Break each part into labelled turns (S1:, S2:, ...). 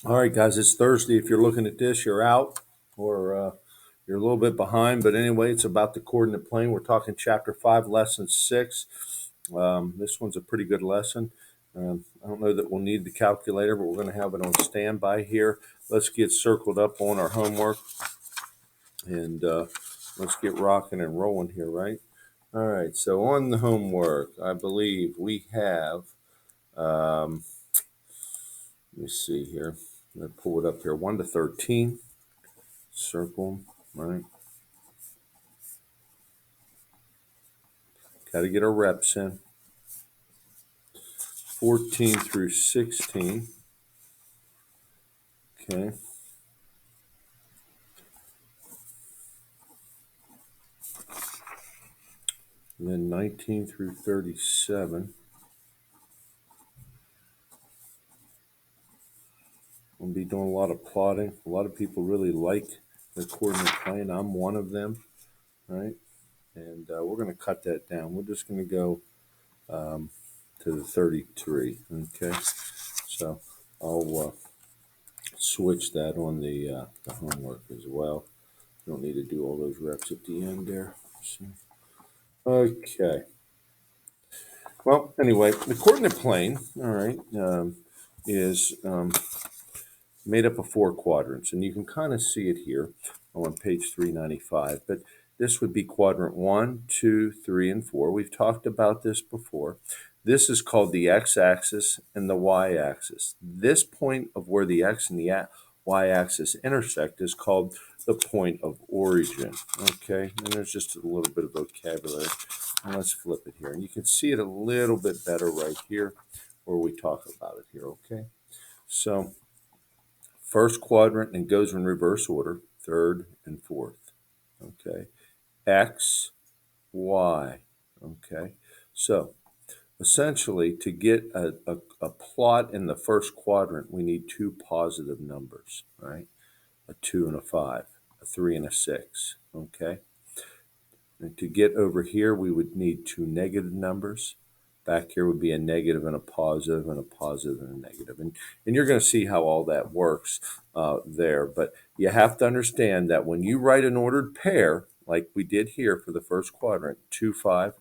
S1: All right, guys, it's Thursday. If you're looking at this, you're out or you're a little bit behind. But anyway, it's about the coordinate plane. We're talking chapter 5, lesson 6. This one's a pretty good lesson. I don't know that we'll need the calculator, but we're going to have it on standby here. Let's get circled up on our homework and let's get rocking and rolling here, right? All right, so on the homework, I believe we have, let me see here. I'm going to pull it up here 1 to 13. Circle, right? Got to get our reps in. 14 through 16. Okay. And then 19 through 37. We'll be doing a lot of plotting. A lot of people really like the coordinate plane. I'm one of them, right? And we're going to cut that down. We're just going to go to the 33. Okay. So I'll switch that on the homework as well. You don't need to do all those reps at the end there. So, okay. Well, anyway, the coordinate plane, all right, is made up of 4 quadrants, and you can kind of see it here on page 395. But this would be quadrant 1, 2, 3, and 4. We've talked about this before. This is called the x-axis and the y-axis. This point of where the x and the y-axis intersect is called the point of origin. Okay, and there's just a little bit of vocabulary. And let's flip it here, and you can see it a little bit better right here, where we talk about it here. Okay, so first quadrant, and goes in reverse order, third and fourth. Okay, x, y. Okay, so essentially, to get a plot in the first quadrant, we need 2 positive numbers, right? A 2 and a 5, a 3 and a 6. Okay, and to get over here, we would need 2 negative numbers. Back here would be a negative and a positive and a positive and a negative. And you're going to see how all that works there. But you have to understand that when you write an ordered pair, like we did here for the first quadrant, 2, 5,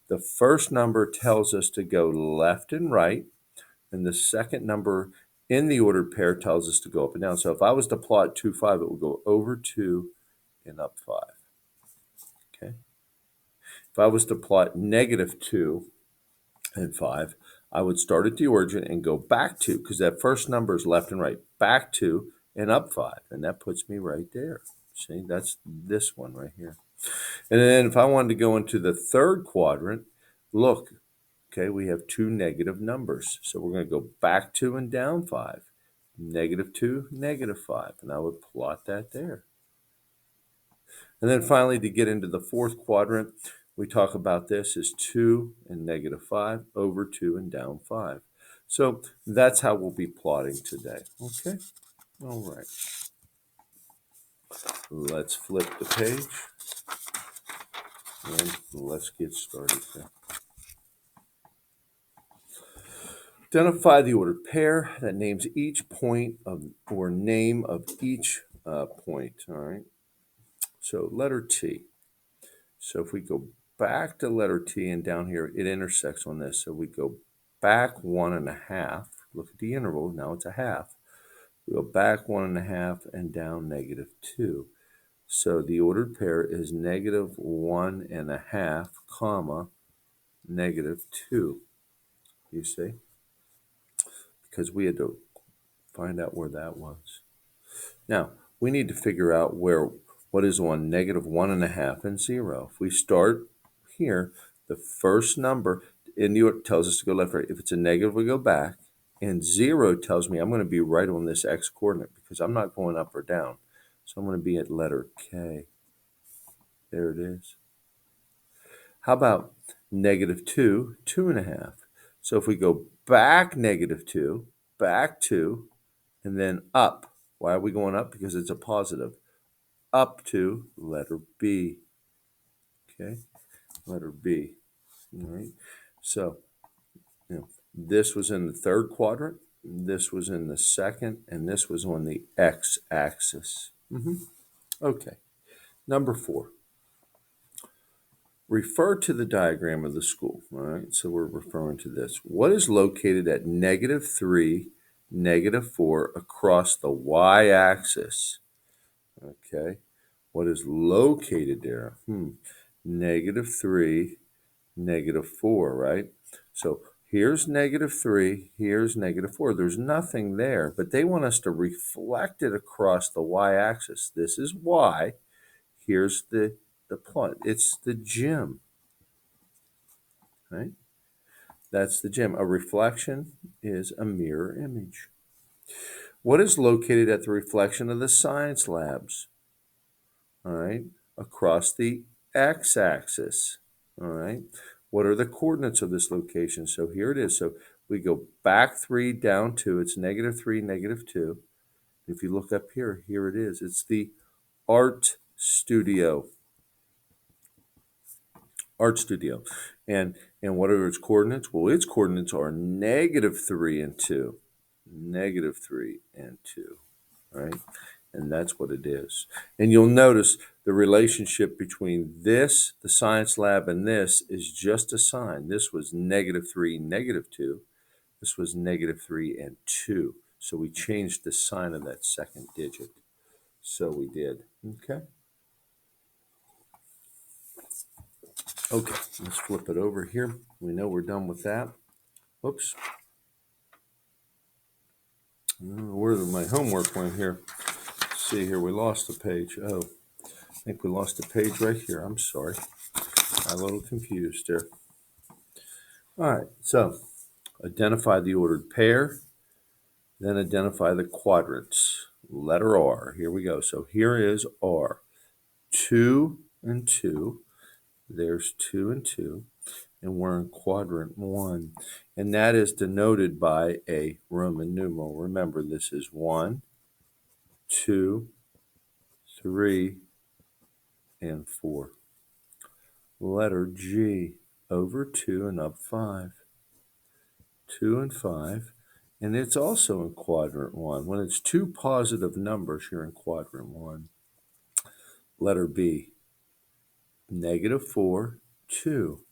S1: the first number tells us to go left and right, and the second number in the ordered pair tells us to go up and down. So if I was to plot 2, 5, it would go over 2 and up 5. Okay. If I was to plot negative 2 and 5, I would start at the origin and go back 2, because that first number is left and right, back 2 and up 5, and that puts me right there. See, that's this one right here. And then if I wanted to go into the third quadrant, look, okay, we have 2 negative numbers. So we're going to go back 2 and down 5. Negative 2, negative 5. And I would plot that there. And then finally, to get into the fourth quadrant, we talk about this as 2 and negative 5 over 2 and down 5. So that's how we'll be plotting today. Okay? All right. Let's flip the page and let's get started here. Identify the ordered pair that names each point of or name of each point. All right. So letter T. So if we go back to letter T and down here, it intersects on this. So we go back 1.5. Look at the interval. Now it's a half. We go back 1.5 and down negative 2. So the ordered pair is negative 1.5, comma, negative 2. You see? Because we had to find out where that was. Now, we need to figure out what is on negative 1.5 and 0. If we start here, the first number in the order tells us to go left, right. If it's a negative, we go back. And 0 tells me I'm going to be right on this x coordinate because I'm not going up or down. So I'm going to be at letter K. There it is. How about negative 2, 2.5? So if we go back negative 2, back 2, and then up. Why are we going up? Because it's a positive. Up to letter B. Okay, letter B. All right. So, this was in the third quadrant. This was in the second, and this was on the x-axis. Okay. Number 4. Refer to the diagram of the school. All right, so we're referring to this. What is located at -3, -4 across the y-axis? Okay, what is located there? -3, -4, right? So here's -3, here's -4. There's nothing there, but they want us to reflect it across the y-axis. This is y. Here's the plot. It's the gym, right? That's the gym. A reflection is a mirror image. What is located at the reflection of the science labs? All right, across the x-axis. All right, what are the coordinates of this location? So here it is. So we go back 3, down 2. It's -3, -2. If you look up here, here it is. It's the art studio. Art studio. And what are its coordinates? Well, its coordinates are -3 and 2. -3 and 2. Right? And that's what it is. And you'll notice the relationship between this, the science lab, and this is just a sign. This was -3, -2. This was -3 and 2. So we changed the sign of that second digit. So we did. Okay. Okay, let's flip it over here. We know we're done with that. Oops. Where did my homework went here? Let's see here, we lost a page. Oh, I think we lost a page right here. I'm sorry. I'm a little confused there. All right, so identify the ordered pair, then identify the quadrants. Letter R. Here we go. So here is R. 2 and 2. There's 2 and 2. And we're in quadrant 1. And that is denoted by a Roman numeral. Remember, this is 1, 2, 3, and 4. Letter G. Over 2 and up 5. 2 and 5. And it's also in quadrant 1. When it's 2 positive numbers, you're in quadrant 1. Letter B. -4, 2.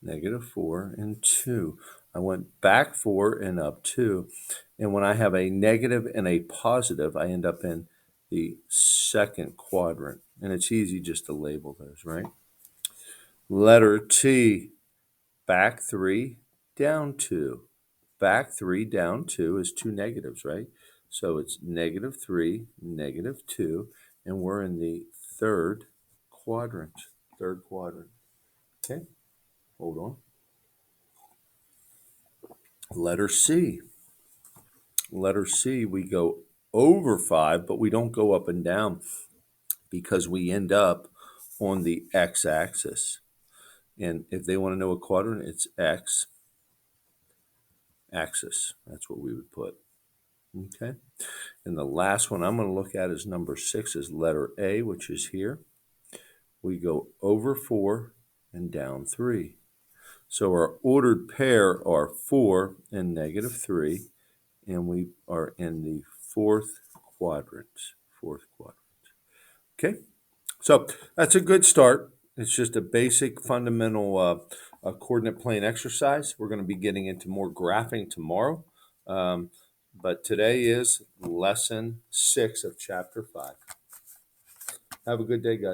S1: -4 and 2. I went back 4 and up 2. And when I have a negative and a positive, I end up in the second quadrant. And it's easy just to label those, right? Letter T. Back 3, down 2. Back 3, down 2 is 2 negatives, right? So it's -3, -2, and we're in the third quadrant. Third quadrant. Okay, hold on. Letter C. Letter C, we go over 5, but we don't go up and down because we end up on the x-axis. And if they want to know a quadrant, it's x-axis. That's what we would put. Okay. And the last one I'm going to look at is number 6, is letter A, which is here. We go over 4 and down 3. So our ordered pair are 4 and -3, and we are in the fourth quadrant. Fourth quadrant. Okay, so that's a good start. It's just a basic fundamental coordinate plane exercise. We're going to be getting into more graphing tomorrow. But today is lesson 6 of chapter 5. Have a good day, guys.